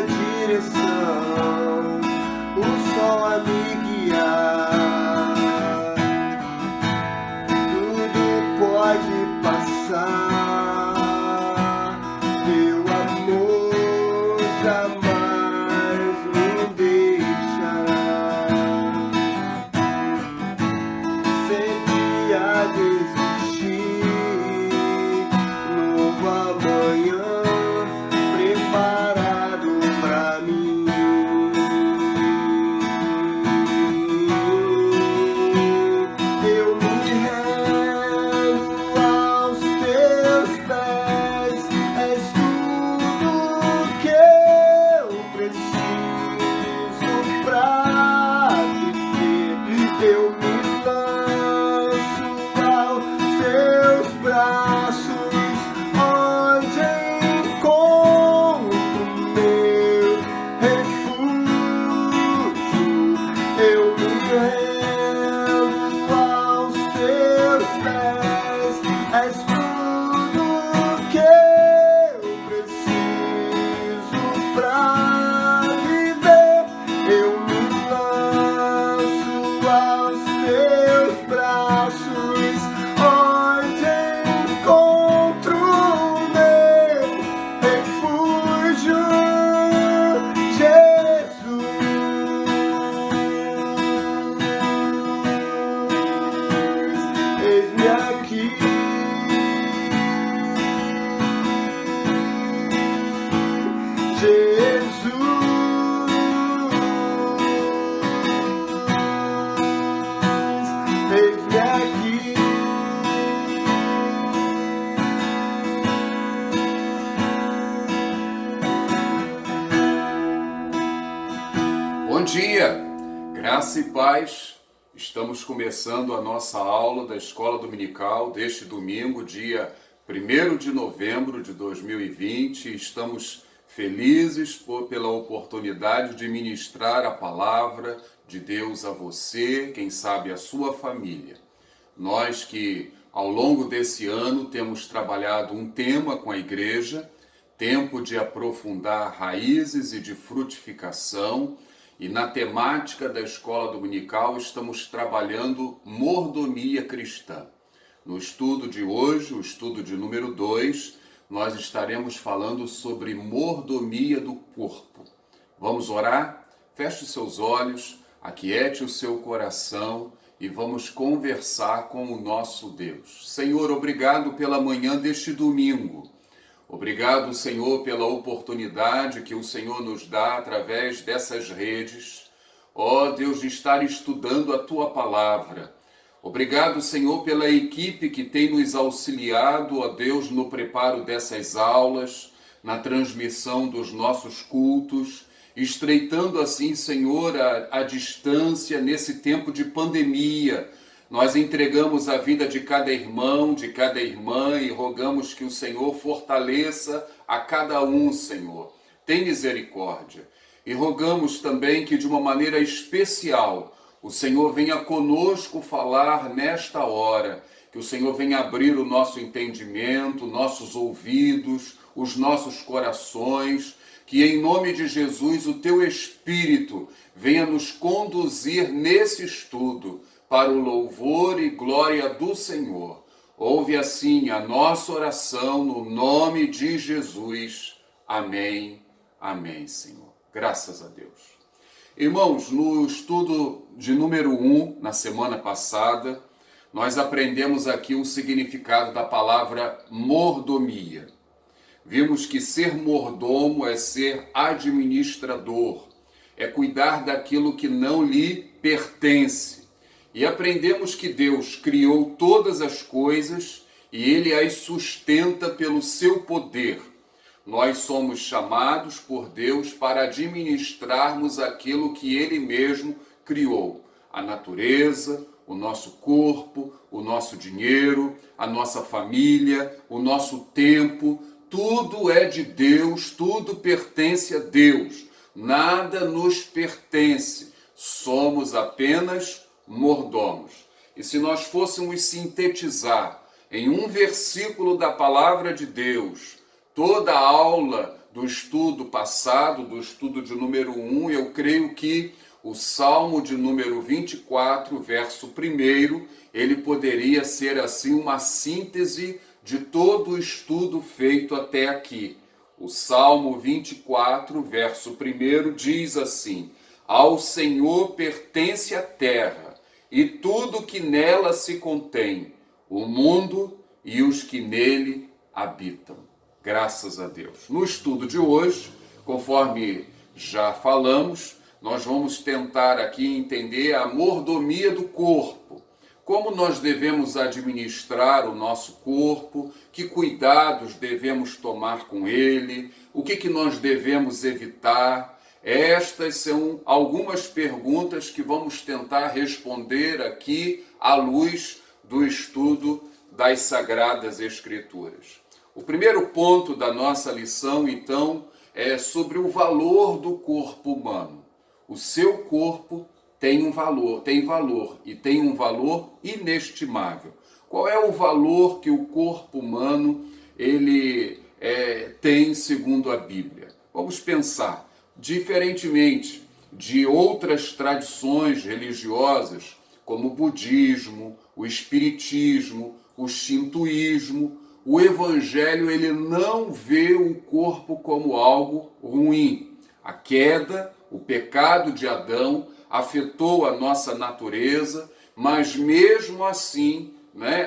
minha direção, o sol a me guiar. Tudo pode passar, teu amor jamais me deixará. Sempre a desistir, novo amanhã preparado pra mim. Eu me rendo aos teus pés, és tudo que eu preciso pra viver. Eu me lanço aos teus braços, onde encontro meu refúgio. Eu me rendo aos teus pés, és tudo que eu preciso pra viver. Eu me lanço aos teus braços, onde encontro meu refúgio, Jesus. Eis-me aqui, Jesus. Eis-me aqui. Bom dia, graça e paz. Estamos começando a nossa aula da Escola Dominical deste domingo, dia 1º de novembro de 2020. Estamos felizes pela oportunidade de ministrar a palavra de Deus a você, quem sabe a sua família. Nós que ao longo desse ano temos trabalhado um tema com a igreja, tempo de aprofundar raízes e de frutificação. E na temática da Escola Dominical estamos trabalhando mordomia cristã. No estudo de hoje, o estudo de número 2, nós estaremos falando sobre mordomia do corpo. Vamos orar? Feche os seus olhos, aquiete o seu coração e vamos conversar com o nosso Deus. Senhor, obrigado pela manhã deste domingo. Obrigado, Senhor, pela oportunidade que o Senhor nos dá através dessas redes. Ó Deus, de estar estudando a Tua Palavra. Obrigado, Senhor, pela equipe que tem nos auxiliado, ó Deus, no preparo dessas aulas, na transmissão dos nossos cultos, estreitando assim, Senhor, a distância nesse tempo de pandemia. Nós entregamos a vida de cada irmão, de cada irmã e rogamos que o Senhor fortaleça a cada um, Senhor. Tem misericórdia. E rogamos também que de uma maneira especial o Senhor venha conosco falar nesta hora, que o Senhor venha abrir o nosso entendimento, nossos ouvidos, os nossos corações, que em nome de Jesus o Teu Espírito venha nos conduzir nesse estudo, para o louvor e glória do Senhor. Ouve assim a nossa oração no nome de Jesus. Amém. Amém, Senhor. Graças a Deus. Irmãos, no estudo de número 1, na semana passada, nós aprendemos aqui o significado da palavra mordomia. Vimos que ser mordomo é ser administrador, é cuidar daquilo que não lhe pertence. E aprendemos que Deus criou todas as coisas e Ele as sustenta pelo seu poder. Nós somos chamados por Deus para administrarmos aquilo que Ele mesmo criou. A natureza, o nosso corpo, o nosso dinheiro, a nossa família, o nosso tempo. Tudo é de Deus, tudo pertence a Deus. Nada nos pertence. Somos apenas mordomos. E se nós fôssemos sintetizar em um versículo da palavra de Deus toda a aula do estudo passado, do estudo de número 1, eu creio que o Salmo de número 24, verso 1, ele poderia ser assim uma síntese de todo o estudo feito até aqui. O Salmo 24, verso 1 diz assim: Ao Senhor pertence a terra e tudo que nela se contém, o mundo e os que nele habitam. Graças a Deus. No estudo de hoje, conforme já falamos, nós vamos tentar aqui entender a mordomia do corpo. Como nós devemos administrar o nosso corpo, que cuidados devemos tomar com ele, o que nós devemos evitar. Estas são algumas perguntas que vamos tentar responder aqui à luz do estudo das Sagradas Escrituras. O primeiro ponto da nossa lição, então, é sobre o valor do corpo humano. O seu corpo tem um valor e tem um valor inestimável. Qual é o valor que o corpo humano tem segundo a Bíblia? Vamos pensar, diferentemente de outras tradições religiosas, como o budismo, o espiritismo, o shintoísmo, o evangelho ele não vê o corpo como algo ruim. A queda, o pecado de Adão afetou a nossa natureza, mas mesmo assim,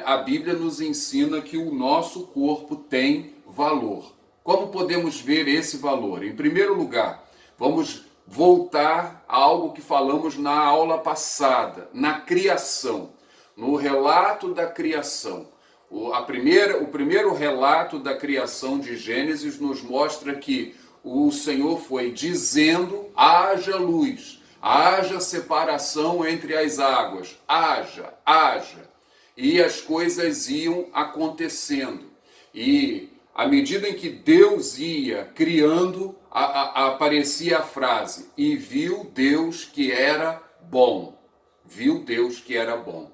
a Bíblia nos ensina que o nosso corpo tem valor. Como podemos ver esse valor? Em primeiro lugar, vamos voltar a algo que falamos na aula passada, na criação, no relato da criação. O primeiro relato da criação de Gênesis nos mostra que o Senhor foi dizendo: haja luz, haja separação entre as águas, haja. E as coisas iam acontecendo. E à medida em que Deus ia criando, aparecia a frase: e viu Deus que era bom. Viu Deus que era bom.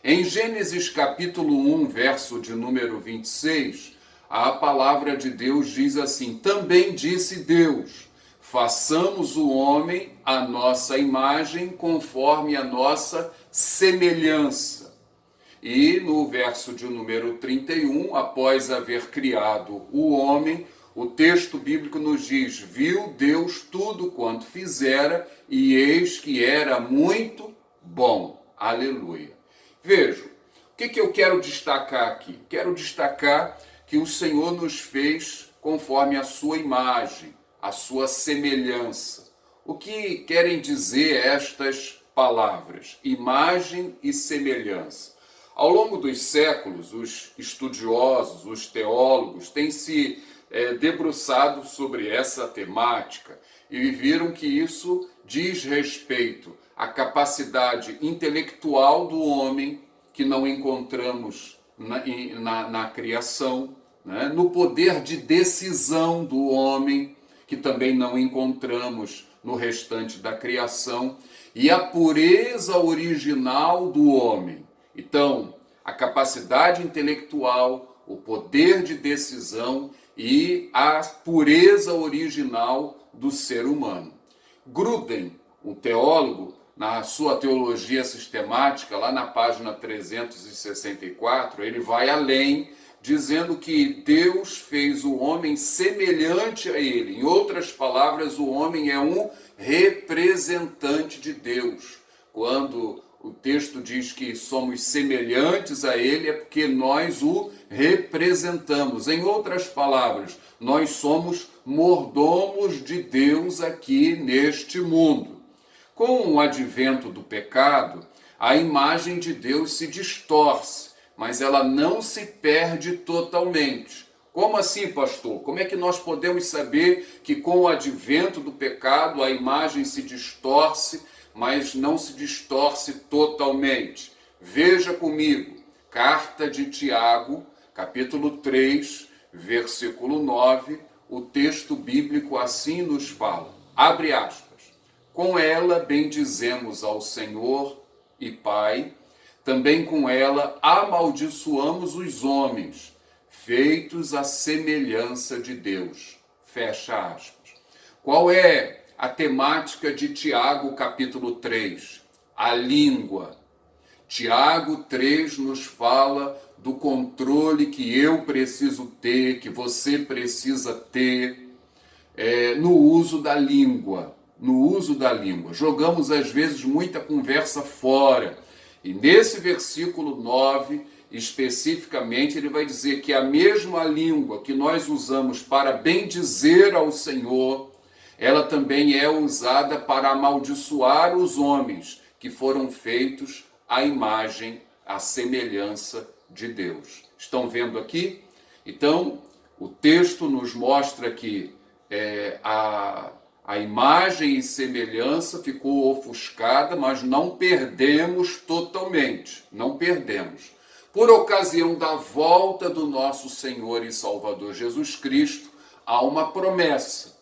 Em Gênesis capítulo 1, verso de número 26, a palavra de Deus diz assim: também disse Deus, façamos o homem à nossa imagem, conforme a nossa semelhança. E no verso de número 31, após haver criado o homem, o texto bíblico nos diz: viu Deus tudo quanto fizera, e eis que era muito bom. Aleluia. Vejam, o que eu quero destacar aqui? Quero destacar que o Senhor nos fez conforme a sua imagem, a sua semelhança. O que querem dizer estas palavras? Imagem e semelhança. Ao longo dos séculos, os estudiosos, os teólogos têm se debruçado sobre essa temática e viram que isso diz respeito à capacidade intelectual do homem, que não encontramos na criação, no poder de decisão do homem, que também não encontramos no restante da criação, e a pureza original do homem. Então, a capacidade intelectual, o poder de decisão e a pureza original do ser humano. Gruden, um teólogo, na sua teologia sistemática, lá na página 364, ele vai além, dizendo que Deus fez o homem semelhante a ele. Em outras palavras, o homem é um representante de Deus. Quando o texto diz que somos semelhantes a ele, é porque nós o representamos. Em outras palavras, nós somos mordomos de Deus aqui neste mundo. Com o advento do pecado, a imagem de Deus se distorce, mas ela não se perde totalmente. Como assim, pastor? Como é que nós podemos saber que com o advento do pecado a imagem se distorce, mas não se distorce totalmente? Veja comigo, carta de Tiago, capítulo 3, versículo 9, o texto bíblico assim nos fala, abre aspas, com ela bendizemos ao Senhor e Pai, também com ela amaldiçoamos os homens, feitos à semelhança de Deus. fecha aspas. Qual é a temática de Tiago, capítulo 3? A língua. Tiago 3 nos fala do controle que eu preciso ter, que você precisa ter no uso da língua. No uso da língua. Jogamos às vezes muita conversa fora. E nesse versículo 9, especificamente, ele vai dizer que a mesma língua que nós usamos para bendizer ao Senhor, ela também é usada para amaldiçoar os homens que foram feitos à imagem, à semelhança de Deus. Estão vendo aqui? Então, o texto nos mostra que a imagem e semelhança ficou ofuscada, mas não perdemos totalmente, não perdemos. Por ocasião da volta do nosso Senhor e Salvador Jesus Cristo, há uma promessa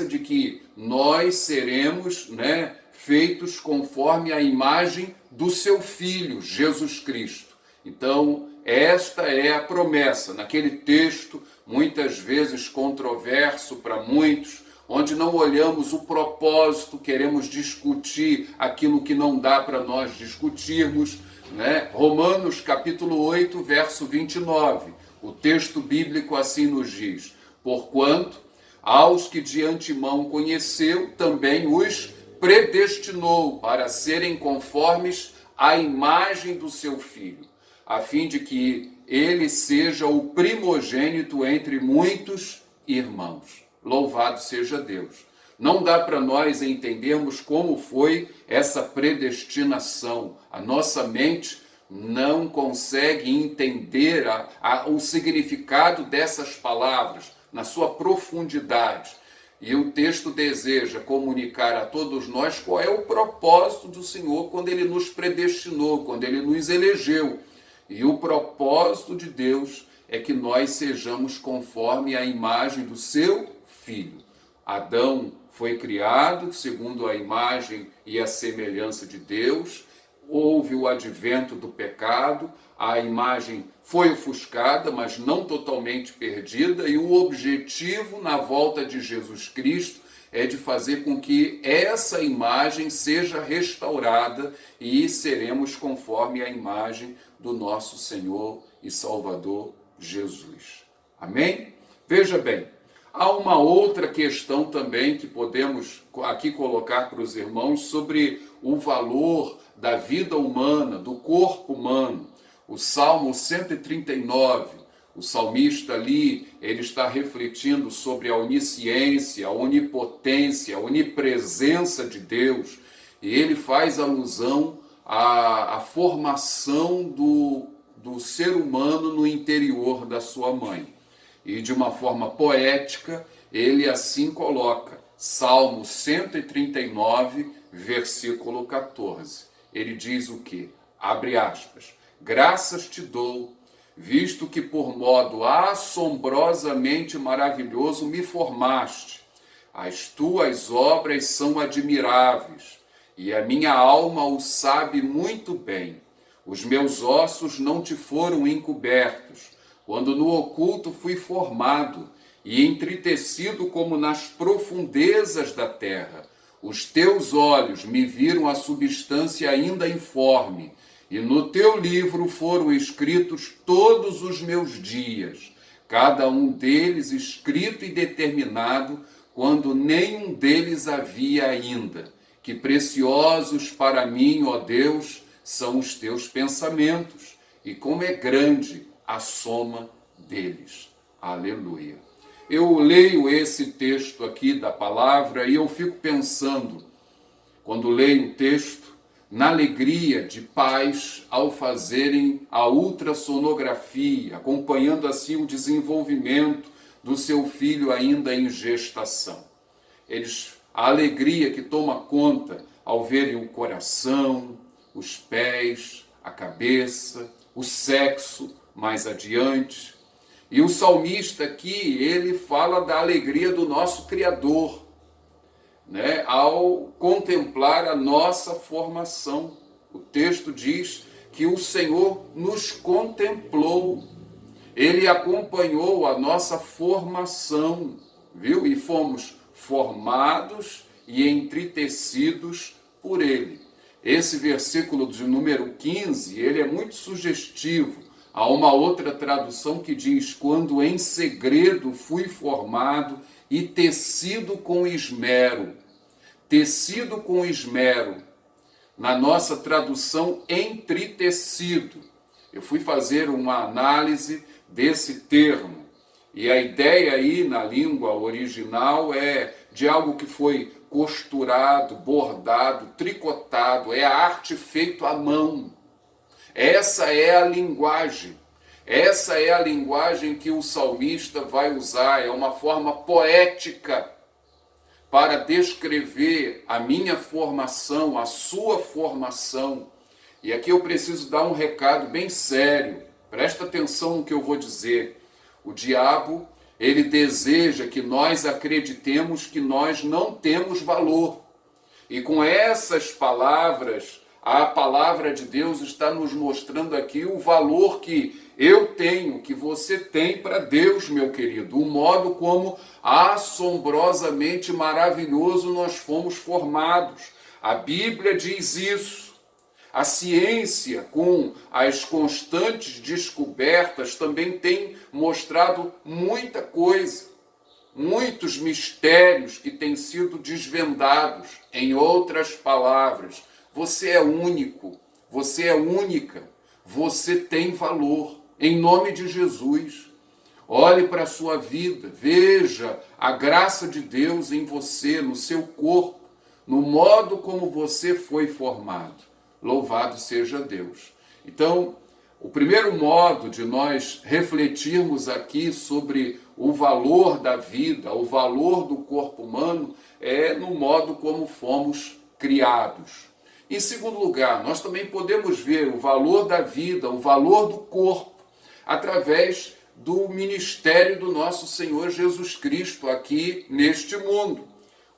de que nós seremos, feitos conforme a imagem do seu Filho, Jesus Cristo. Então, esta é a promessa. Naquele texto, muitas vezes controverso para muitos, onde não olhamos o propósito, queremos discutir aquilo que não dá para nós discutirmos, Romanos capítulo 8, verso 29. O texto bíblico assim nos diz: porquanto aos que de antemão conheceu, também os predestinou para serem conformes à imagem do seu Filho, a fim de que ele seja o primogênito entre muitos irmãos. Louvado seja Deus. Não dá para nós entendermos como foi essa predestinação. A nossa mente não consegue entender o significado dessas palavras na sua profundidade. E o texto deseja comunicar a todos nós qual é o propósito do Senhor quando Ele nos predestinou, quando Ele nos elegeu. E o propósito de Deus é que nós sejamos conforme a imagem do seu Filho. Adão foi criado segundo a imagem e a semelhança de Deus. Houve o advento do pecado, a imagem foi ofuscada, mas não totalmente perdida, e o objetivo na volta de Jesus Cristo é de fazer com que essa imagem seja restaurada e seremos conforme a imagem do nosso Senhor e Salvador Jesus. Amém? Veja bem, há uma outra questão também que podemos aqui colocar para os irmãos sobre o valor da vida humana, do corpo humano. O Salmo 139, o salmista ali, ele está refletindo sobre a onisciência, a onipotência, a onipresença de Deus, e ele faz alusão à formação do ser humano no interior da sua mãe. E de uma forma poética, ele assim coloca, Salmo 139, versículo 14. Ele diz o quê? Abre aspas. Graças te dou, visto que por modo assombrosamente maravilhoso me formaste. As tuas obras são admiráveis, e a minha alma o sabe muito bem. Os meus ossos não te foram encobertos, quando no oculto fui formado e entritecido como nas profundezas da terra. Os teus olhos me viram a substância ainda informe, e no teu livro foram escritos todos os meus dias, cada um deles escrito e determinado, quando nenhum deles havia ainda. Que preciosos para mim, ó Deus, são os teus pensamentos, e como é grande a soma deles. Aleluia. Eu leio esse texto aqui da palavra e eu fico pensando, quando leio o texto, na alegria de pais ao fazerem a ultrassonografia, acompanhando assim o desenvolvimento do seu filho ainda em gestação. A alegria que toma conta ao verem o coração, os pés, a cabeça, o sexo mais adiante. E o salmista aqui, ele fala da alegria do nosso Criador, ao contemplar a nossa formação. O texto diz que o Senhor nos contemplou. ele acompanhou a nossa formação, viu? E fomos formados e entretecidos por ele. Esse versículo de número 15, ele é muito sugestivo. Há uma outra tradução que diz: quando em segredo fui formado e tecido com esmero. Tecido com esmero. Na nossa tradução, entretecido. Eu fui fazer uma análise desse termo. E a ideia aí na língua original é de algo que foi costurado, bordado, tricotado. É a arte feita à mão. Essa é a linguagem. Essa é a linguagem que o salmista vai usar. É uma forma poética para descrever a minha formação, a sua formação. E aqui eu preciso dar um recado bem sério. Presta atenção no que eu vou dizer. O diabo, ele deseja que nós acreditemos que nós não temos valor. E com essas palavras, a palavra de Deus está nos mostrando aqui o valor que eu tenho, que você tem para Deus, meu querido. O modo como assombrosamente maravilhoso nós fomos formados. A Bíblia diz isso. A ciência, com as constantes descobertas, também tem mostrado muita coisa, muitos mistérios que têm sido desvendados. Em outras palavras, você é único, você é única, você tem valor. Em nome de Jesus, olhe para a sua vida, veja a graça de Deus em você, no seu corpo, no modo como você foi formado. Louvado seja Deus. Então, o primeiro modo de nós refletirmos aqui sobre o valor da vida, o valor do corpo humano, é no modo como fomos criados. Em segundo lugar, nós também podemos ver o valor da vida, o valor do corpo, através do ministério do nosso Senhor Jesus Cristo aqui neste mundo.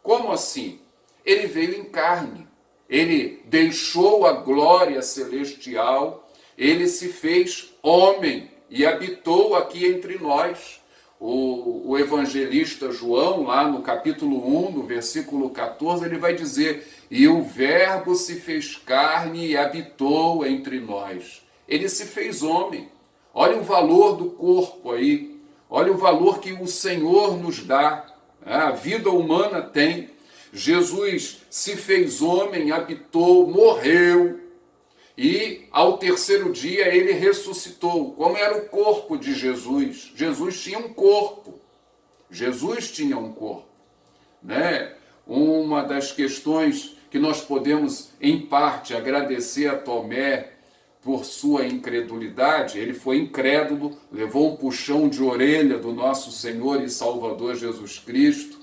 Como assim? Ele veio em carne. Ele deixou a glória celestial, ele se fez homem e habitou aqui entre nós. O evangelista João, lá no capítulo 1, no versículo 14, ele vai dizer: e o verbo se fez carne e habitou entre nós. Ele se fez homem. Olha o valor do corpo aí, olha o valor que o Senhor nos dá. A vida humana tem. Jesus se fez homem, habitou, morreu, e ao terceiro dia ele ressuscitou. Como era o corpo de Jesus? Jesus tinha um corpo. Jesus tinha um corpo, né? Uma das questões que nós podemos, em parte, agradecer a Tomé por sua incredulidade, ele foi incrédulo, levou um puxão de orelha do nosso Senhor e Salvador Jesus Cristo,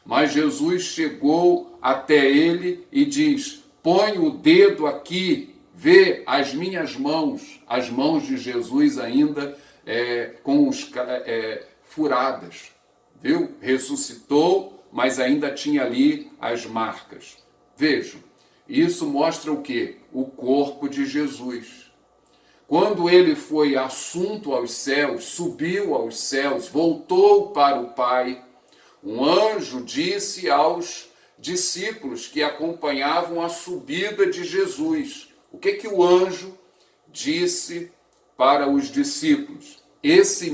mas Jesus chegou até ele e diz: põe o dedo aqui, vê as minhas mãos, as mãos de Jesus ainda furadas, viu? Ressuscitou, mas ainda tinha ali as marcas. Vejam, isso mostra o quê? O corpo de Jesus. Quando ele foi assunto aos céus, subiu aos céus, voltou para o Pai, um anjo disse aos discípulos que acompanhavam a subida de Jesus. O que o anjo disse para os discípulos? Esse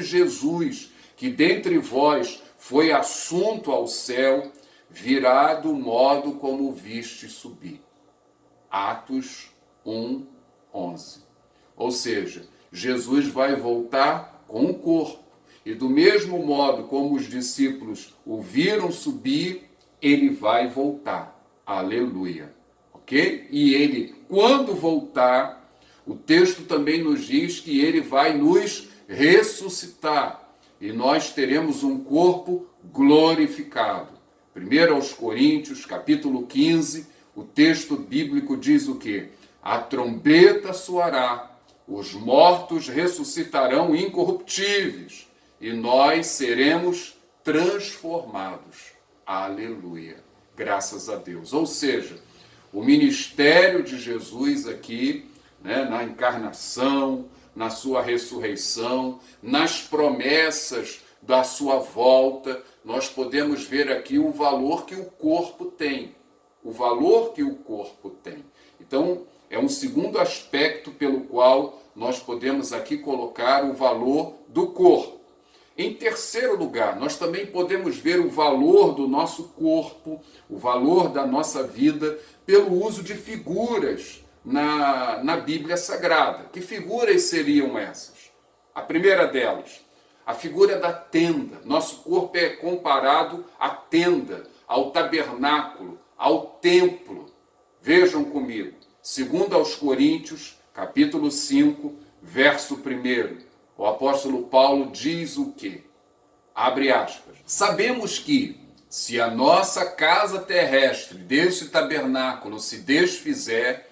Jesus que dentre vós foi assunto ao céu, virá do modo como o viste subir. Atos 1:11. Ou seja, Jesus vai voltar com o corpo. E do mesmo modo como os discípulos o viram subir, ele vai voltar. Aleluia. Ok? E ele, quando voltar, o texto também nos diz que ele vai nos ressuscitar. E nós teremos um corpo glorificado. 1 aos Coríntios, capítulo 15, o texto bíblico diz o quê? A trombeta soará, os mortos ressuscitarão incorruptíveis, e nós seremos transformados. Aleluia. Graças a Deus. Ou seja, o ministério de Jesus aqui, né, na encarnação, na sua ressurreição, nas promessas da sua volta. Nós podemos ver aqui o valor que o corpo tem. O valor que o corpo tem. Então, é um segundo aspecto pelo qual nós podemos aqui colocar o valor do corpo. Em terceiro lugar, nós também podemos ver o valor do nosso corpo, o valor da nossa vida, pelo uso de figuras na Bíblia Sagrada. Que figuras seriam essas? A primeira delas, a figura da tenda. Nosso corpo é comparado à tenda, ao tabernáculo, ao templo. Vejam comigo, 2 aos Coríntios, capítulo 5, verso 1. O apóstolo Paulo diz o quê? Abre aspas. Sabemos que, se a nossa casa terrestre deste tabernáculo se desfizer,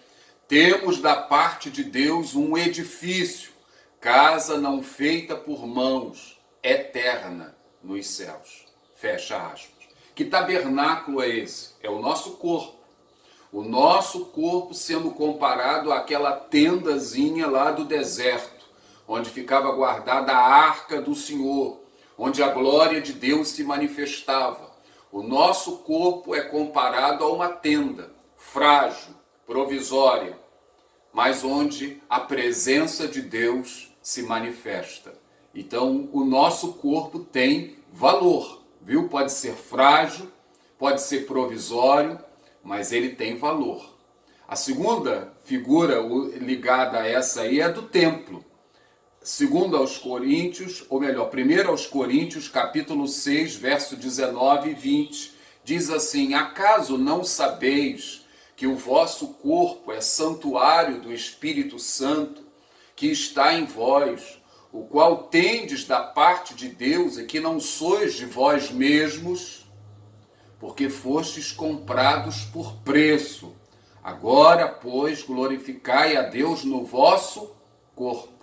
temos da parte de Deus um edifício, casa não feita por mãos, eterna nos céus. Fecha aspas. Que tabernáculo é esse? É o nosso corpo. O nosso corpo sendo comparado àquela tendazinha lá do deserto, onde ficava guardada a arca do Senhor, onde a glória de Deus se manifestava. O nosso corpo é comparado a uma tenda, frágil, provisória, mas onde a presença de Deus se manifesta. Então, o nosso corpo tem valor, viu? Pode ser frágil, pode ser provisório, mas ele tem valor. A segunda figura ligada a essa aí é do templo. 2 aos Coríntios, ou melhor, 1 aos Coríntios, capítulo 6, verso 19 e 20, diz assim: acaso não sabeis que o vosso corpo é santuário do Espírito Santo, que está em vós, o qual tendes da parte de Deus e que não sois de vós mesmos, porque fostes comprados por preço. Agora, pois, glorificai a Deus no vosso corpo.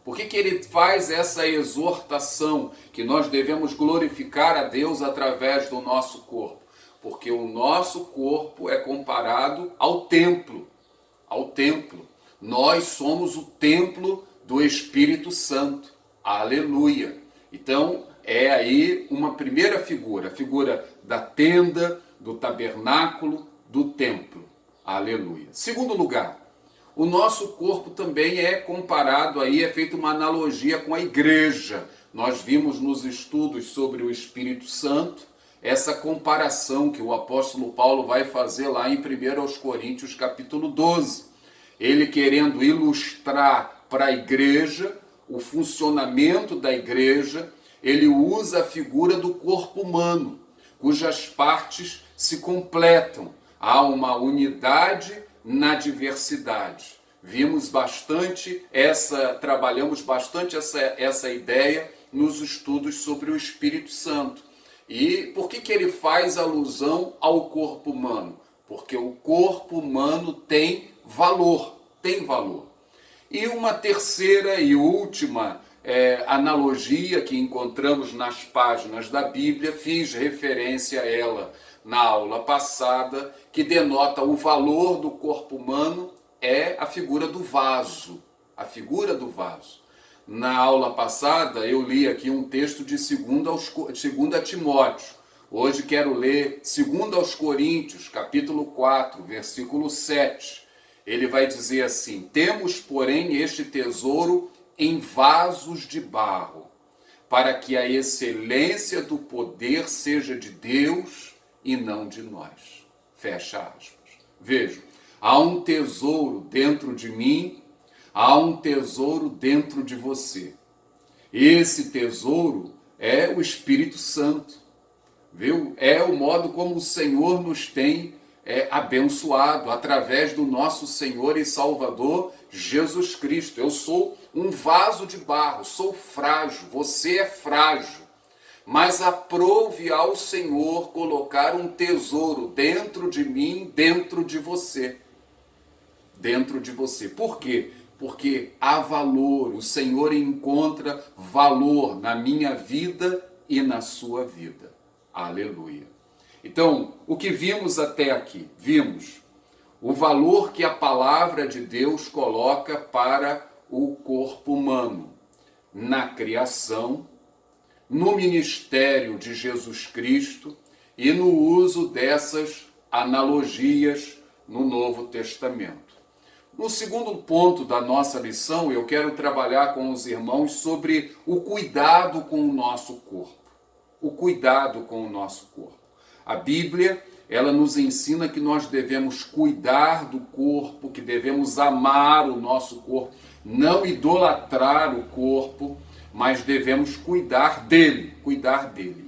Por que ele faz essa exortação que nós devemos glorificar a Deus através do nosso corpo? Porque o nosso corpo é comparado ao templo. Ao templo. Nós somos o templo do Espírito Santo. Aleluia! Então, é aí uma primeira figura, a figura da tenda, do tabernáculo, do templo. Aleluia. Segundo lugar, o nosso corpo também é comparado aí, é feita uma analogia com a igreja. Nós vimos nos estudos sobre o Espírito Santo essa comparação que o apóstolo Paulo vai fazer lá em 1 aos Coríntios, capítulo 12. Ele querendo ilustrar para a igreja o funcionamento da igreja, ele usa a figura do corpo humano, cujas partes se completam. Há uma unidade na diversidade. Trabalhamos bastante essa ideia nos estudos sobre o Espírito Santo. E por que ele faz alusão ao corpo humano? Porque o corpo humano tem valor, E uma terceira e última analogia que encontramos nas páginas da Bíblia, fiz referência a ela na aula passada, que denota o valor do corpo humano, é a figura do vaso. A figura do vaso. Na aula passada eu li aqui um texto de 2 Timóteo. Hoje quero ler 2 aos Coríntios, capítulo 4, versículo 7. Ele vai dizer assim: temos, porém, este tesouro em vasos de barro, para que a excelência do poder seja de Deus e não de nós. Fecha aspas. Vejam, há um tesouro dentro de mim, há um tesouro dentro de você. Esse tesouro é o Espírito Santo, viu? É o modo como o Senhor nos tem abençoado, através do nosso Senhor e Salvador Jesus Cristo. Eu sou um vaso de barro, sou frágil, você é frágil, mas aprove ao Senhor colocar um tesouro dentro de mim, dentro de você. Dentro de você. Por quê? Porque há valor, o Senhor encontra valor na minha vida e na sua vida. Aleluia. Então, o que vimos até aqui? Vimos o valor que a palavra de Deus coloca para o corpo humano na criação, no ministério de Jesus Cristo e no uso dessas analogias no Novo Testamento. No segundo ponto da nossa lição, eu quero trabalhar com os irmãos sobre o cuidado com o nosso corpo. O cuidado com o nosso corpo. A Bíblia, ela nos ensina que nós devemos cuidar do corpo, que devemos amar o nosso corpo, não idolatrar o corpo, mas devemos cuidar dele,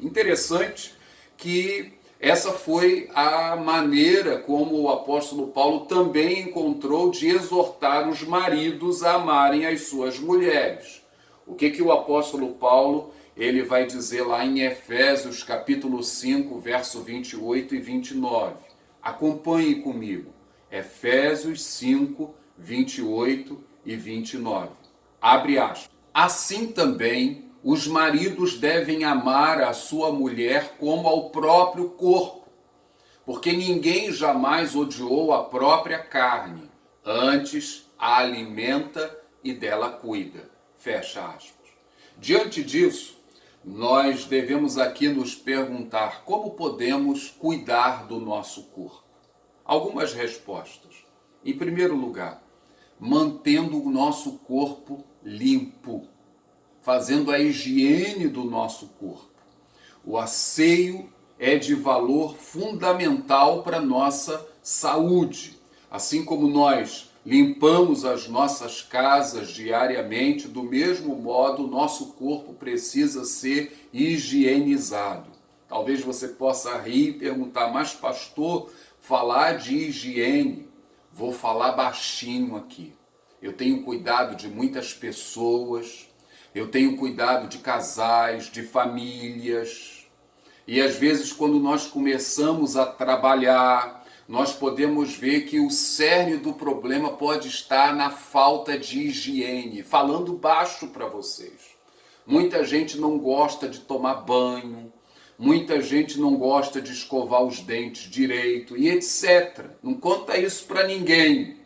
Interessante que essa foi a maneira como o apóstolo Paulo também encontrou de exortar os maridos a amarem as suas mulheres. O que o apóstolo Paulo ele vai dizer lá em Efésios capítulo 5, verso 28 e 29. Acompanhe comigo. Efésios 5, 28 e 29. Abre aspas. Assim também os maridos devem amar a sua mulher como ao próprio corpo, porque ninguém jamais odiou a própria carne, antes a alimenta e dela cuida. Fecha aspas. Diante disso, nós devemos aqui nos perguntar como podemos cuidar do nosso corpo. Algumas respostas. Em primeiro lugar, mantendo o nosso corpo limpo, fazendo a higiene do nosso corpo. O asseio é de valor fundamental para a nossa saúde. Assim como nós limpamos as nossas casas diariamente, do mesmo modo, o nosso corpo precisa ser higienizado. Talvez você possa rir e perguntar, mas pastor, falar de higiene, vou falar baixinho aqui. Eu tenho cuidado de muitas pessoas, eu tenho cuidado de casais, de famílias. E às vezes quando nós começamos a trabalhar, nós podemos ver que o cerne do problema pode estar na falta de higiene. Falando baixo para vocês. Muita gente não gosta de tomar banho, muita gente não gosta de escovar os dentes direito e etc. Não conta isso para ninguém.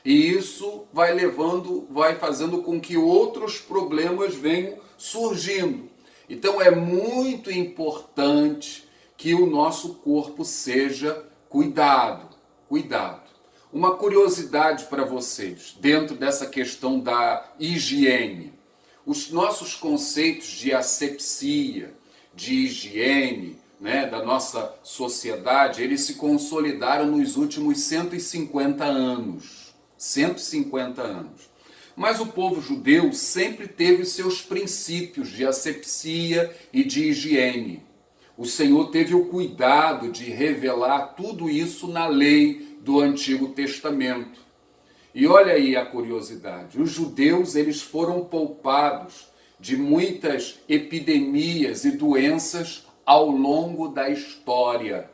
E isso vai fazendo com que outros problemas venham surgindo. Então é muito importante que o nosso corpo seja cuidado. Uma curiosidade para vocês, dentro dessa questão da higiene. Os nossos conceitos de asepsia, de higiene, da nossa sociedade, eles se consolidaram nos últimos 150 anos. 150 anos. Mas o povo judeu sempre teve seus princípios de asepsia e de higiene. O Senhor teve o cuidado de revelar tudo isso na lei do Antigo Testamento. E olha aí a curiosidade, os judeus eles foram poupados de muitas epidemias e doenças ao longo da história.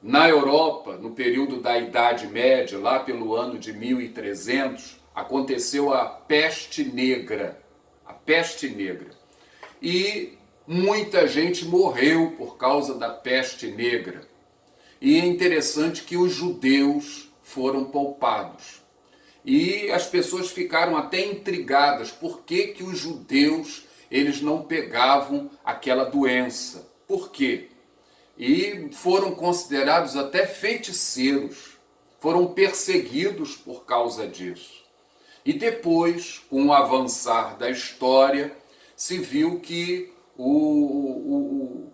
Na Europa, no período da Idade Média, lá pelo ano de 1300, aconteceu a peste negra. E muita gente morreu por causa da peste negra. E é interessante que os judeus foram poupados. E as pessoas ficaram até intrigadas por que os judeus eles não pegavam aquela doença. Por quê? E foram considerados até feiticeiros, foram perseguidos por causa disso. E depois, com o avançar da história, se viu que o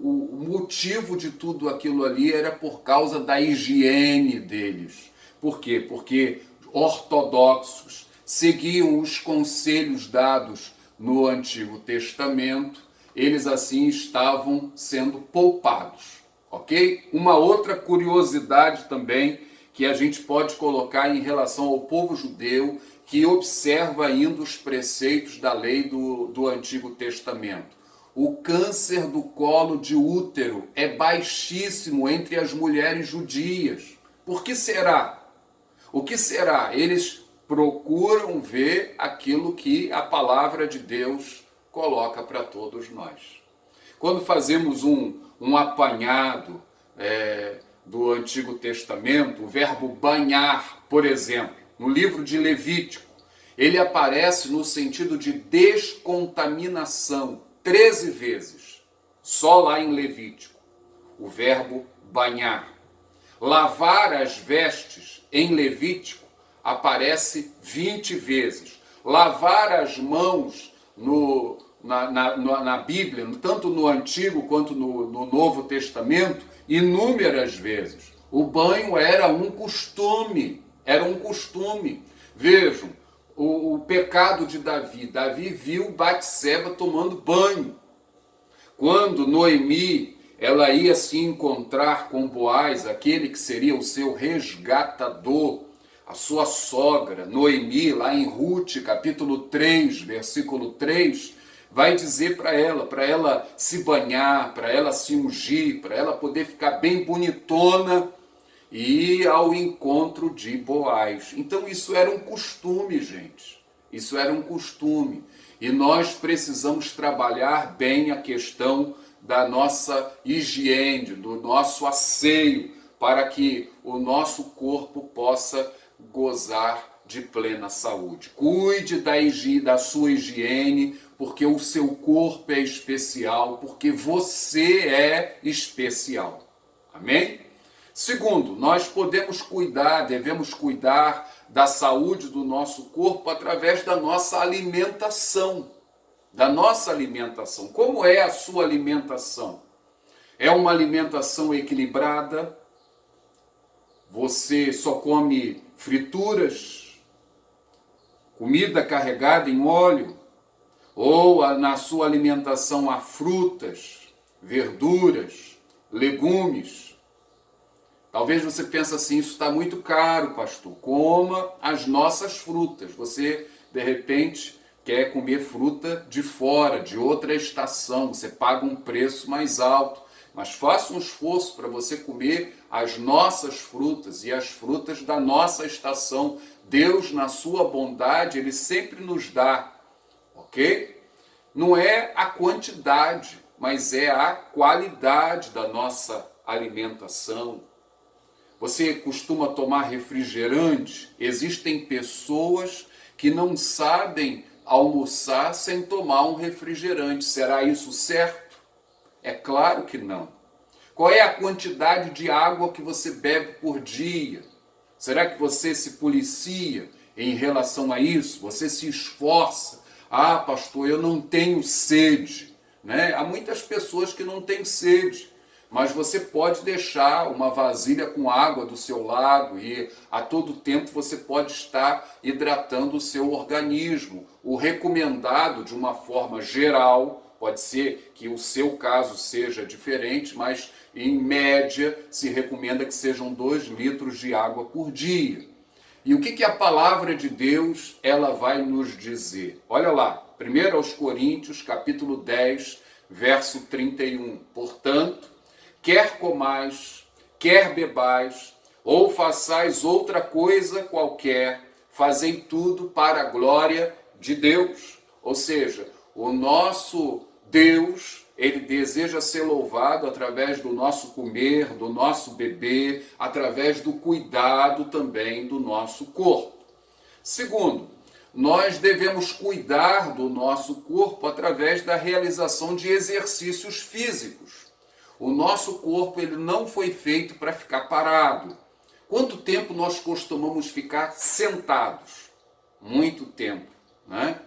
motivo de tudo aquilo ali era por causa da higiene deles. Por quê? Porque ortodoxos seguiam os conselhos dados no Antigo Testamento, eles assim estavam sendo poupados. Ok? Uma outra curiosidade também que a gente pode colocar em relação ao povo judeu que observa ainda os preceitos da lei do Antigo Testamento. O câncer do colo de útero é baixíssimo entre as mulheres judias. Por que será? O que será? Eles procuram ver aquilo que a palavra de Deus coloca para todos nós. Quando fazemos um apanhado do Antigo Testamento, o verbo banhar, por exemplo, no livro de Levítico, ele aparece no sentido de descontaminação 13 vezes, só lá em Levítico, o verbo banhar. Lavar as vestes em Levítico aparece 20 vezes. Lavar as mãos na Bíblia, tanto no Antigo quanto no Novo Testamento, inúmeras vezes. O banho era um costume, Vejam, o pecado de Davi. Davi viu Batseba tomando banho. Quando Noemi, ela ia se encontrar com Boaz, aquele que seria o seu resgatador, a sua sogra, Noemi, lá em Rute, capítulo 3, versículo 3, vai dizer para ela se banhar, para ela se ungir, para ela poder ficar bem bonitona e ir ao encontro de Boaz. Então isso era um costume, gente. Isso era um costume. E nós precisamos trabalhar bem a questão da nossa higiene, do nosso asseio, para que o nosso corpo possa gozar de plena saúde. Cuide da sua higiene, porque o seu corpo é especial, porque você é especial. Amém? Segundo, nós devemos cuidar da saúde do nosso corpo através da nossa alimentação. Como é a sua alimentação? É uma alimentação equilibrada? Você só come frituras, comida carregada em óleo? Ou na sua alimentação há frutas, verduras, legumes? Talvez você pense assim, isso está muito caro, pastor. Coma as nossas frutas. Você, de repente, quer comer fruta de fora, de outra estação. Você paga um preço mais alto. Mas faça um esforço para você comer as nossas frutas e as frutas da nossa estação. Deus, na sua bondade, Ele sempre nos dá. Ok? Não é a quantidade, mas é a qualidade da nossa alimentação. Você costuma tomar refrigerante? Existem pessoas que não sabem almoçar sem tomar um refrigerante. Será isso certo? É claro que não. Qual é a quantidade de água que você bebe por dia? Será que você se policia em relação a isso? Você se esforça? Ah, pastor, eu não tenho sede. Né? Há muitas pessoas que não têm sede. Mas você pode deixar uma vasilha com água do seu lado e a todo tempo você pode estar hidratando o seu organismo. O recomendado, de uma forma geral, pode ser que o seu caso seja diferente, mas em média se recomenda que sejam 2 litros de água por dia. E o que a palavra de Deus ela vai nos dizer? Olha lá, 1 aos Coríntios, capítulo 10, verso 31. Portanto, quer comais, quer bebais, ou façais outra coisa qualquer, fazei tudo para a glória de Deus. Ou seja, o nosso Deus, Ele deseja ser louvado através do nosso comer, do nosso beber, através do cuidado também do nosso corpo. Segundo, nós devemos cuidar do nosso corpo através da realização de exercícios físicos. O nosso corpo ele não foi feito para ficar parado. Quanto tempo nós costumamos ficar sentados? Muito tempo, né?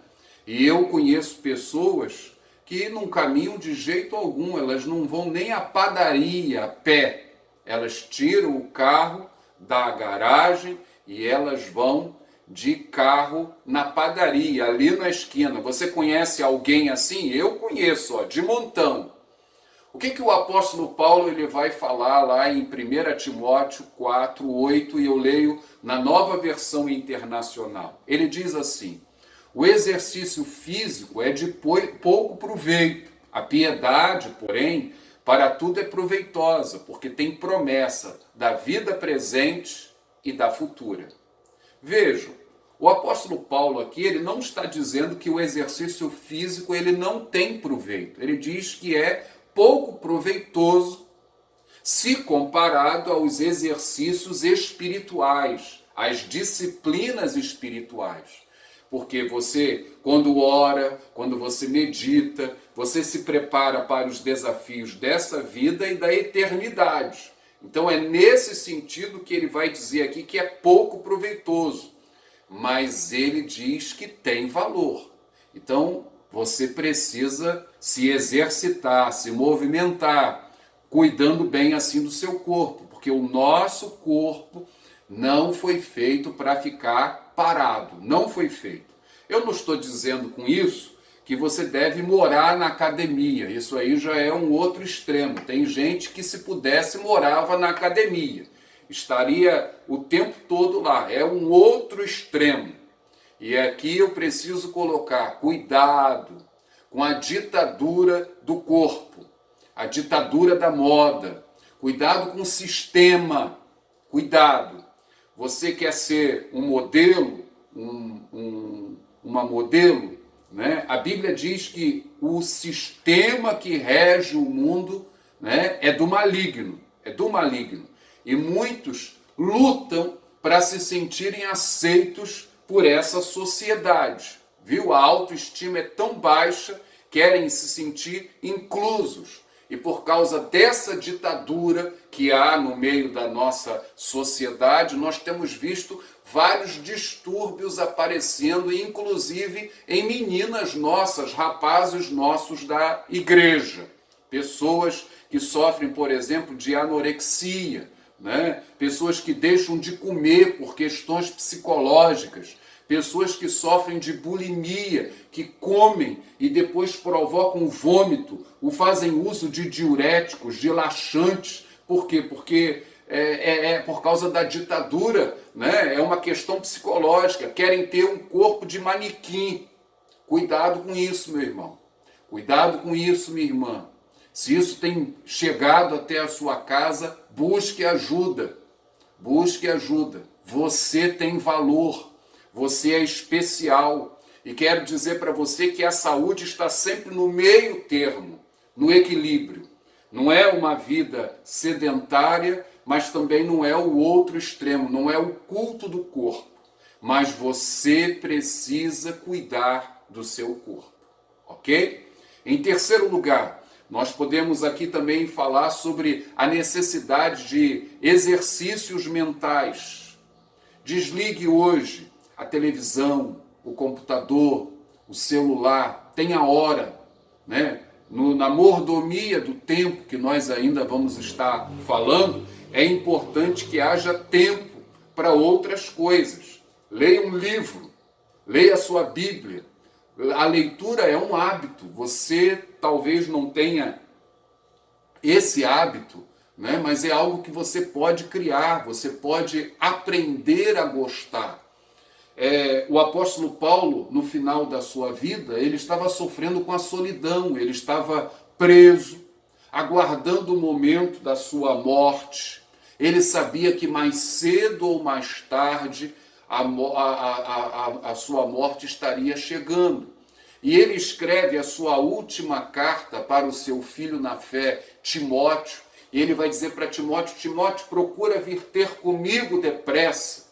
E eu conheço pessoas que não caminham de jeito algum, elas não vão nem à padaria a pé. Elas tiram o carro da garagem e elas vão de carro na padaria, ali na esquina. Você conhece alguém assim? Eu conheço, de montão. O que o apóstolo Paulo ele vai falar lá em 1 Timóteo 4, 8, e eu leio na Nova Versão Internacional. Ele diz assim: o exercício físico é de pouco proveito, a piedade, porém, para tudo é proveitosa, porque tem promessa da vida presente e da futura. Vejam, o apóstolo Paulo aqui, ele não está dizendo que o exercício físico ele não tem proveito. Ele diz que é pouco proveitoso se comparado aos exercícios espirituais, as disciplinas espirituais. Porque você, quando ora, quando você medita, você se prepara para os desafios dessa vida e da eternidade. Então é nesse sentido que ele vai dizer aqui que é pouco proveitoso, mas ele diz que tem valor. Então você precisa se exercitar, se movimentar, cuidando bem assim do seu corpo, porque o nosso corpo não foi feito para ficar parado, não foi feito. Eu não estou dizendo com isso que você deve morar na academia, isso aí já é um outro extremo. Tem gente que, se pudesse, morava na academia, estaria o tempo todo lá, é um outro extremo. E aqui eu preciso colocar cuidado com a ditadura do corpo, a ditadura da moda, cuidado com o sistema, cuidado. Você quer ser um modelo, uma modelo, né? A Bíblia diz que o sistema que rege o mundo, né, é do maligno, E muitos lutam para se sentirem aceitos por essa sociedade, viu? A autoestima é tão baixa, querem se sentir inclusos. E por causa dessa ditadura que há no meio da nossa sociedade, nós temos visto vários distúrbios aparecendo, inclusive em meninas nossas, rapazes nossos da igreja. Pessoas que sofrem, por exemplo, de anorexia, né? Pessoas que deixam de comer por questões psicológicas, pessoas que sofrem de bulimia, que comem e depois provocam vômito, ou fazem uso de diuréticos, de laxantes. Por quê? Porque é por causa da ditadura, né? É uma questão psicológica, querem ter um corpo de manequim. Cuidado com isso, meu irmão. Cuidado com isso, minha irmã. Se isso tem chegado até a sua casa, busque ajuda. Busque ajuda. Você tem valor. Você é especial. E quero dizer para você que a saúde está sempre no meio termo, no equilíbrio. Não é uma vida sedentária, mas também não é o outro extremo, não é o culto do corpo. Mas você precisa cuidar do seu corpo, ok? Em terceiro lugar, nós podemos aqui também falar sobre a necessidade de exercícios mentais. Desligue hoje a televisão, o computador, o celular, tenha hora, né? Na mordomia do tempo que nós ainda vamos estar falando, é importante que haja tempo para outras coisas. Leia um livro, leia a sua Bíblia. A leitura é um hábito. Você talvez não tenha esse hábito, né? Mas é algo que você pode criar, você pode aprender a gostar. O apóstolo Paulo, no final da sua vida, ele estava sofrendo com a solidão, ele estava preso, aguardando o momento da sua morte. Ele sabia que mais cedo ou mais tarde a sua morte estaria chegando. E ele escreve a sua última carta para o seu filho na fé, Timóteo, e ele vai dizer para Timóteo: Timóteo, procura vir ter comigo depressa.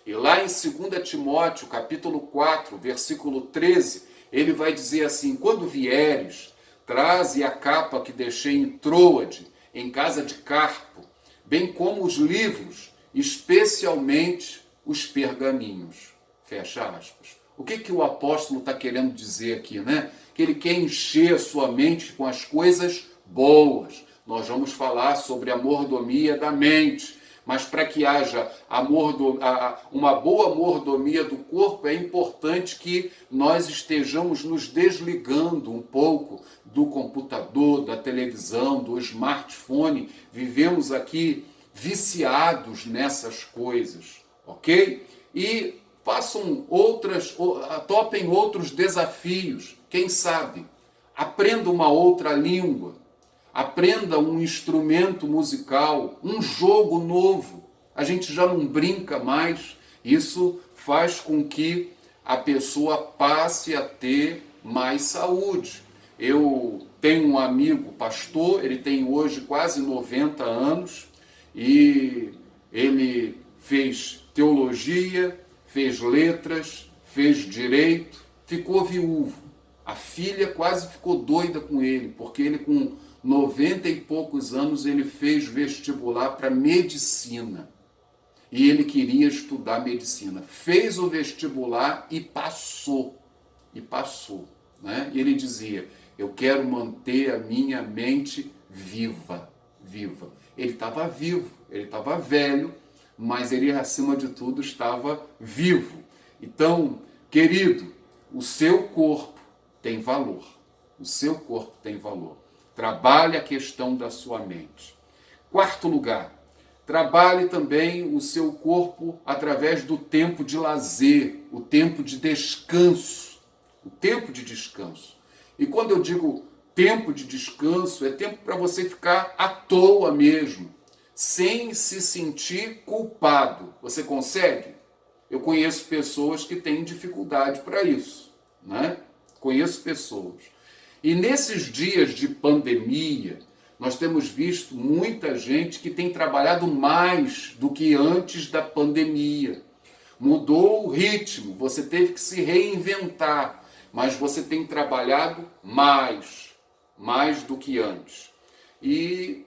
E lá em 2 Timóteo, capítulo 4, versículo 13, ele vai dizer assim: quando vieres, traze a capa que deixei em Troade, em casa de Carpo, bem como os livros, especialmente os pergaminhos. Fecha aspas. O que o apóstolo está querendo dizer aqui, né? Que ele quer encher a sua mente com as coisas boas. Nós vamos falar sobre a mordomia da mente. Mas para que haja uma boa mordomia do corpo, é importante que nós estejamos nos desligando um pouco do computador, da televisão, do smartphone. Vivemos aqui viciados nessas coisas, ok? E topem outros desafios. Quem sabe? Aprenda uma outra língua. Aprenda um instrumento musical, um jogo novo. A gente já não brinca mais. Isso faz com que a pessoa passe a ter mais saúde. Eu tenho um amigo pastor, ele tem hoje quase 90 anos e ele fez teologia, fez letras, fez direito, ficou viúvo. A filha quase ficou doida com ele, porque ele com 90 e poucos anos ele fez vestibular para medicina. E ele queria estudar medicina. Fez o vestibular e passou. Né? E ele dizia, eu quero manter a minha mente viva. Ele estava vivo, ele estava velho, mas ele, acima de tudo, estava vivo. Então, querido, o seu corpo tem valor. O seu corpo tem valor. Trabalhe a questão da sua mente. Quarto lugar, trabalhe também o seu corpo através do tempo de lazer, o tempo de descanso. O tempo de descanso. E quando eu digo tempo de descanso, é tempo para você ficar à toa mesmo, sem se sentir culpado. Você consegue? Eu conheço pessoas que têm dificuldade para isso, né? Conheço pessoas. E nesses dias de pandemia, nós temos visto muita gente que tem trabalhado mais do que antes da pandemia. Mudou o ritmo, você teve que se reinventar, mas você tem trabalhado mais do que antes. E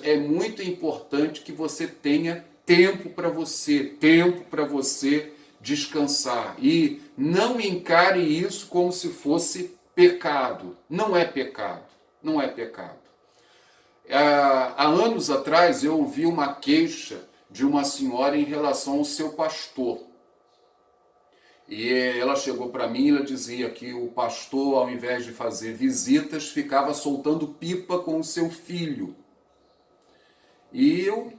é muito importante que você tenha tempo para você descansar. E não encare isso como se fosse pecado. Não é pecado. Há anos atrás eu ouvi uma queixa de uma senhora em relação ao seu pastor. E ela chegou para mim e ela dizia que o pastor, ao invés de fazer visitas, ficava soltando pipa com o seu filho. E eu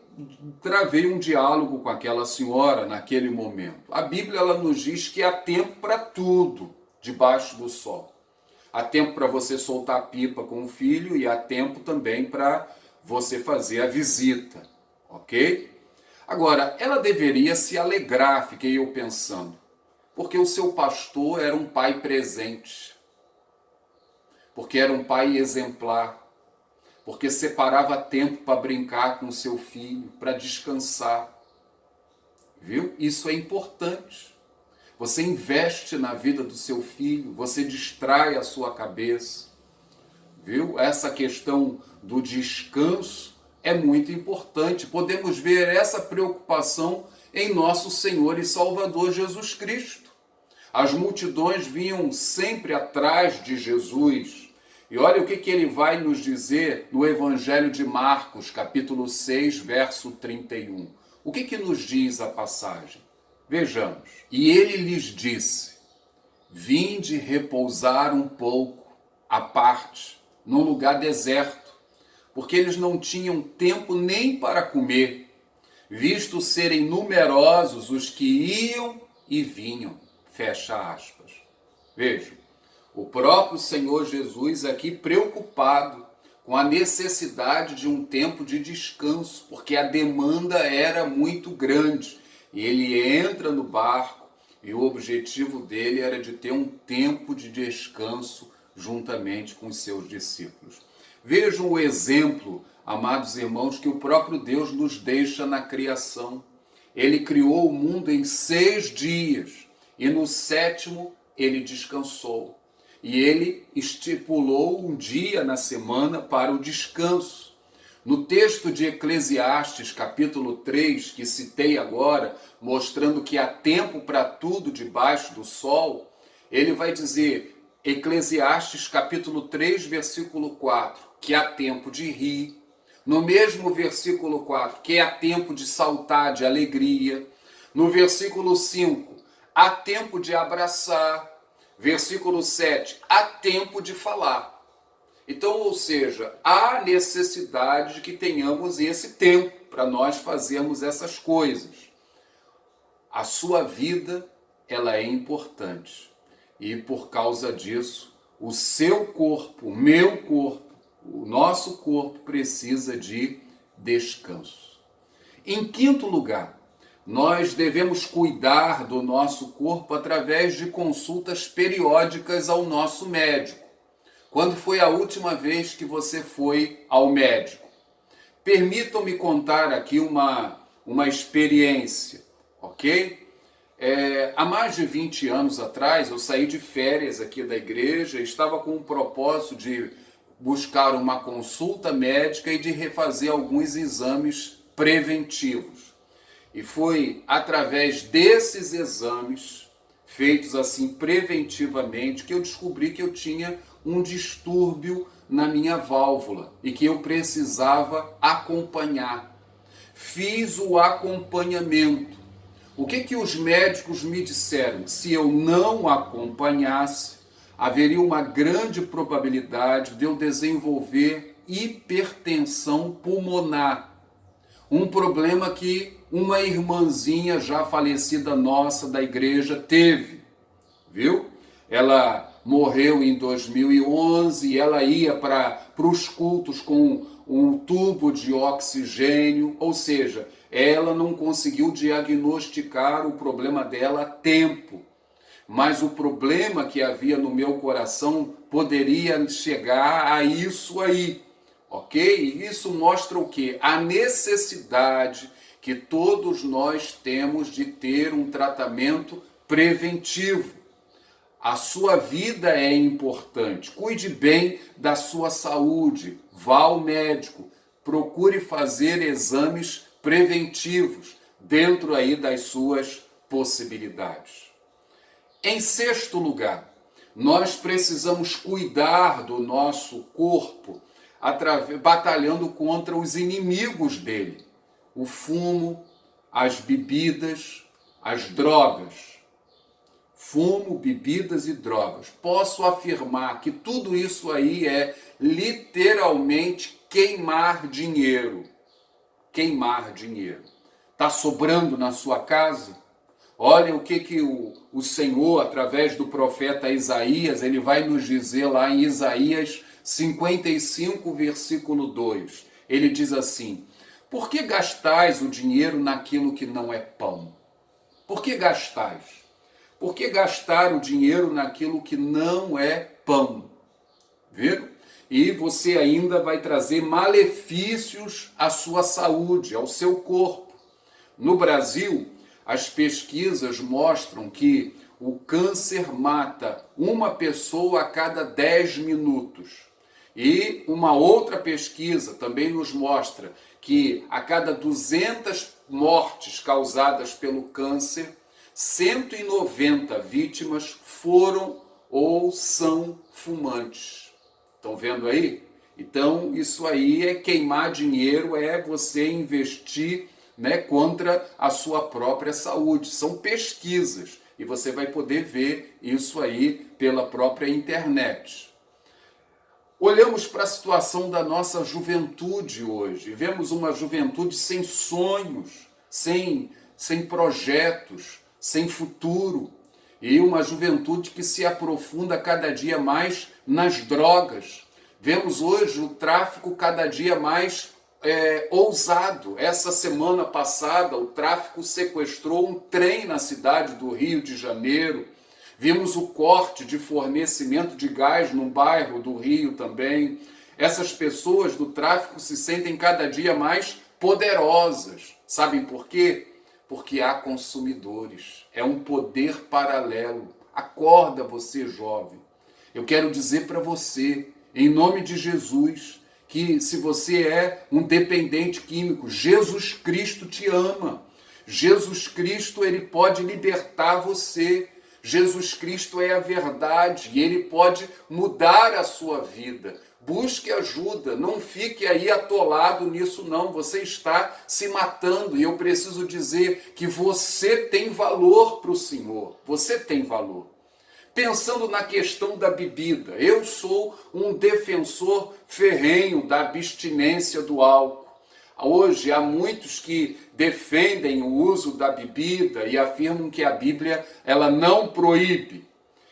travei um diálogo com aquela senhora naquele momento. A Bíblia ela nos diz que há tempo para tudo debaixo do sol. Há tempo para você soltar pipa com o filho e há tempo também para você fazer a visita, ok? Agora, ela deveria se alegrar, fiquei eu pensando, porque o seu pastor era um pai presente, porque era um pai exemplar, porque separava tempo para brincar com o seu filho, para descansar. Viu? Isso é importante. Você investe na vida do seu filho, você distrai a sua cabeça. Viu? Essa questão do descanso é muito importante. Podemos ver essa preocupação em nosso Senhor e Salvador Jesus Cristo. As multidões vinham sempre atrás de Jesus. E olha o que ele vai nos dizer no Evangelho de Marcos, capítulo 6, verso 31. O que nos diz a passagem? Vejamos. E ele lhes disse, vinde repousar um pouco à parte, num lugar deserto, porque eles não tinham tempo nem para comer, visto serem numerosos os que iam e vinham. Fecha aspas. Vejam, o próprio Senhor Jesus aqui preocupado com a necessidade de um tempo de descanso, porque a demanda era muito grande. E ele entra no barco e o objetivo dele era de ter um tempo de descanso juntamente com os seus discípulos. Vejam o exemplo, amados irmãos, que o próprio Deus nos deixa na criação. Ele criou o mundo em 6 dias e no 7º ele descansou. E ele estipulou um dia na semana para o descanso. No texto de Eclesiastes, capítulo 3, que citei agora, mostrando que há tempo para tudo debaixo do sol, ele vai dizer, Eclesiastes, capítulo 3, versículo 4, que há tempo de rir. No mesmo versículo 4, que há tempo de saltar de alegria. No versículo 5, há tempo de abraçar. Versículo 7, há tempo de falar. Então, ou seja, há necessidade de que tenhamos esse tempo para nós fazermos essas coisas. A sua vida, ela é importante. E por causa disso, o seu corpo, o meu corpo, o nosso corpo precisa de descanso. Em quinto lugar, nós devemos cuidar do nosso corpo através de consultas periódicas ao nosso médico. Quando foi a última vez que você foi ao médico? Permitam-me contar aqui uma experiência. ok? Há mais de 20 anos atrás, eu saí de férias aqui da igreja e estava com o propósito de buscar uma consulta médica e de refazer alguns exames preventivos. E foi através desses exames, feitos assim preventivamente, que eu descobri que eu tinha um distúrbio na minha válvula e que eu precisava acompanhar. Fiz o acompanhamento. O que os médicos me disseram? Se eu não acompanhasse, haveria uma grande probabilidade de eu desenvolver hipertensão pulmonar. Um problema que uma irmãzinha já falecida nossa da igreja teve, viu? Ela morreu em 2011 e ela ia para os cultos com um tubo de oxigênio, ou seja, ela não conseguiu diagnosticar o problema dela a tempo. Mas o problema que havia no meu coração poderia chegar a isso aí, ok? E isso mostra o quê? A necessidade que todos nós temos de ter um tratamento preventivo. A sua vida é importante. Cuide bem da sua saúde. Vá ao médico. Procure fazer exames preventivos dentro aí das suas possibilidades. Em sexto lugar, nós precisamos cuidar do nosso corpo batalhando contra os inimigos dele. O fumo, as bebidas, as drogas. Fumo, bebidas e drogas. Posso afirmar que tudo isso aí é literalmente queimar dinheiro. Queimar dinheiro. Está sobrando na sua casa? Olha o que o Senhor, através do profeta Isaías, ele vai nos dizer lá em Isaías 55, versículo 2. Ele diz assim: por que gastais o dinheiro naquilo que não é pão? Por que gastais? Por que gastar o dinheiro naquilo que não é pão? Viram? E você ainda vai trazer malefícios à sua saúde, ao seu corpo. No Brasil, as pesquisas mostram que o câncer mata uma pessoa a cada 10 minutos. E uma outra pesquisa também nos mostra que a cada 200 mortes causadas pelo câncer, 190 vítimas foram ou são fumantes. Estão vendo aí? Então, isso aí é queimar dinheiro, é você investir, contra a sua própria saúde. São pesquisas e você vai poder ver isso aí pela própria internet. Olhamos para a situação da nossa juventude hoje. Vemos uma juventude sem sonhos, sem projetos, sem futuro. E uma juventude que se aprofunda cada dia mais nas drogas. Vemos hoje o tráfico cada dia mais ousado. Essa semana passada, o tráfico sequestrou um trem na cidade do Rio de Janeiro. Vimos o corte de fornecimento de gás no bairro do Rio também. Essas pessoas do tráfico se sentem cada dia mais poderosas. Sabem por quê? Porque há consumidores. É um poder paralelo. Acorda, você jovem. Eu quero dizer para você, em nome de Jesus, que se você é um dependente químico, Jesus Cristo te ama. Jesus Cristo, ele pode libertar você. Jesus Cristo é a verdade e ele pode mudar a sua vida. Busque ajuda, não fique aí atolado nisso não, você está se matando e eu preciso dizer que você tem valor para o Senhor, você tem valor. Pensando na questão da bebida, eu sou um defensor ferrenho da abstinência do álcool. Hoje há muitos que defendem o uso da bebida e afirmam que a Bíblia ela não proíbe.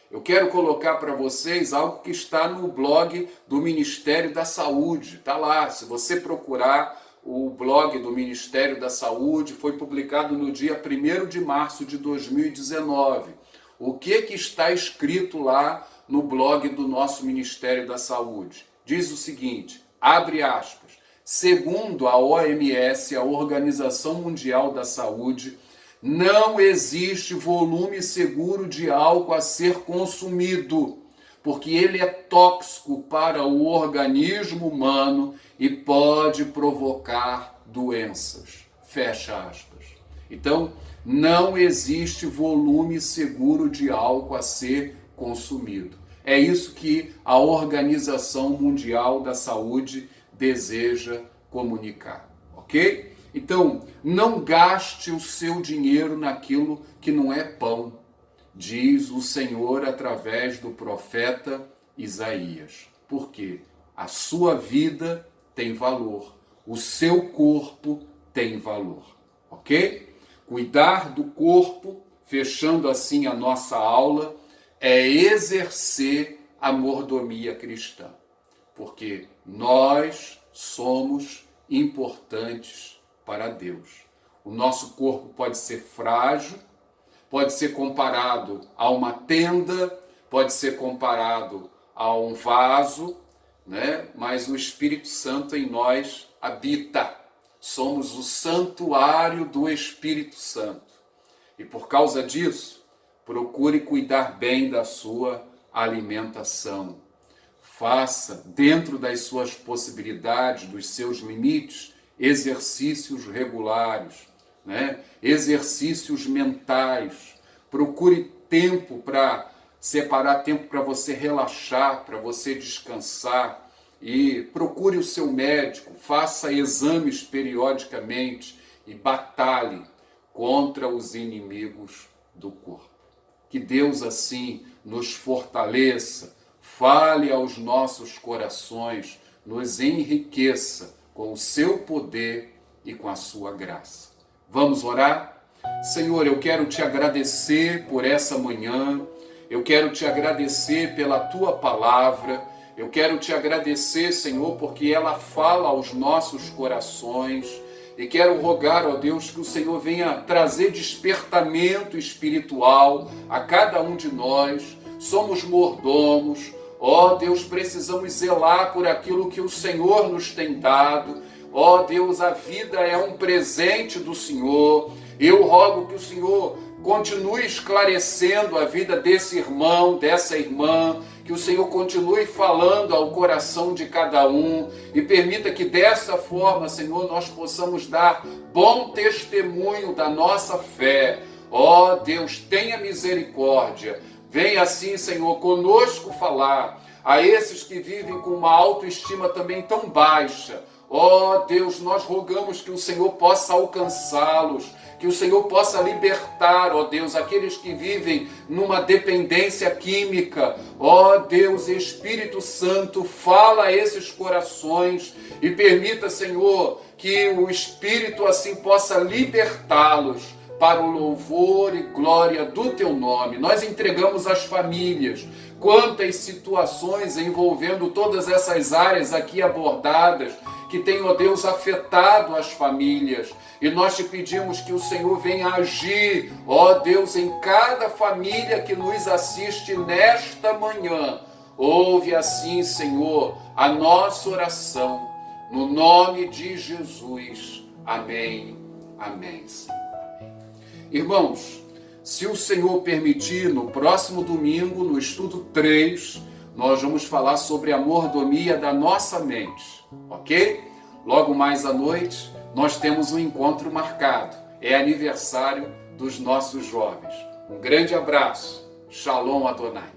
Eu quero colocar para vocês algo que está no blog do Ministério da Saúde. Está lá, se você procurar o blog do Ministério da Saúde, foi publicado no dia 1º de março de 2019. O que está escrito lá no blog do nosso Ministério da Saúde? Diz o seguinte, abre aspas, segundo a OMS, a Organização Mundial da Saúde, Não existe volume seguro de álcool a ser consumido, porque ele é tóxico para o organismo humano e pode provocar doenças. Fecha aspas. Então, não existe volume seguro de álcool a ser consumido. É isso que a Organização Mundial da Saúde deseja comunicar, ok? Então, não gaste o seu dinheiro naquilo que não é pão, diz o Senhor através do profeta Isaías. Porque a sua vida tem valor, o seu corpo tem valor, ok? Cuidar do corpo, fechando assim a nossa aula, é exercer a mordomia cristã. Porque nós somos importantes para Deus. O nosso corpo pode ser frágil, pode ser comparado a uma tenda, pode ser comparado a um vaso, né? Mas o Espírito Santo em nós habita. Somos o santuário do Espírito Santo. E por causa disso, procure cuidar bem da sua alimentação. Faça, dentro das suas possibilidades, dos seus limites, exercícios regulares, né? Exercícios mentais. Procure tempo para separar tempo para você relaxar, para você descansar. E procure o seu médico, faça exames periodicamente e batalhe contra os inimigos do corpo. Que Deus assim nos fortaleça, fale aos nossos corações, nos enriqueça com o seu poder e com a sua graça. Vamos orar? Senhor, eu quero te agradecer por essa manhã, eu quero te agradecer pela tua palavra, eu quero te agradecer, Senhor, porque ela fala aos nossos corações, e quero rogar, ó Deus, que o Senhor venha trazer despertamento espiritual a cada um de nós. Somos mordomos, ó Deus, precisamos zelar por aquilo que o Senhor nos tem dado. Ó Deus, a vida é um presente do Senhor. Eu rogo que o Senhor continue esclarecendo a vida desse irmão, dessa irmã, que o Senhor continue falando ao coração de cada um e permita que dessa forma, Senhor, nós possamos dar bom testemunho da nossa fé. Ó Deus, tenha misericórdia. Venha assim, Senhor, conosco falar a esses que vivem com uma autoestima também tão baixa. Ó Deus, nós rogamos que o Senhor possa alcançá-los, que o Senhor possa libertar, ó Deus, aqueles que vivem numa dependência química. Ó Deus, Espírito Santo, fala a esses corações e permita, Senhor, que o Espírito assim possa libertá-los para o louvor e glória do teu nome. Nós entregamos as famílias, quantas situações envolvendo todas essas áreas aqui abordadas, que tem, ó Deus, afetado as famílias. E nós te pedimos que o Senhor venha agir, ó Deus, em cada família que nos assiste nesta manhã. Ouve assim, Senhor, a nossa oração, no nome de Jesus. Amém, amém, Senhor. Irmãos, se o Senhor permitir, no próximo domingo, no estudo 3, nós vamos falar sobre a mordomia da nossa mente, ok? Logo mais à noite, nós temos um encontro marcado. É aniversário dos nossos jovens. Um grande abraço. Shalom Adonai.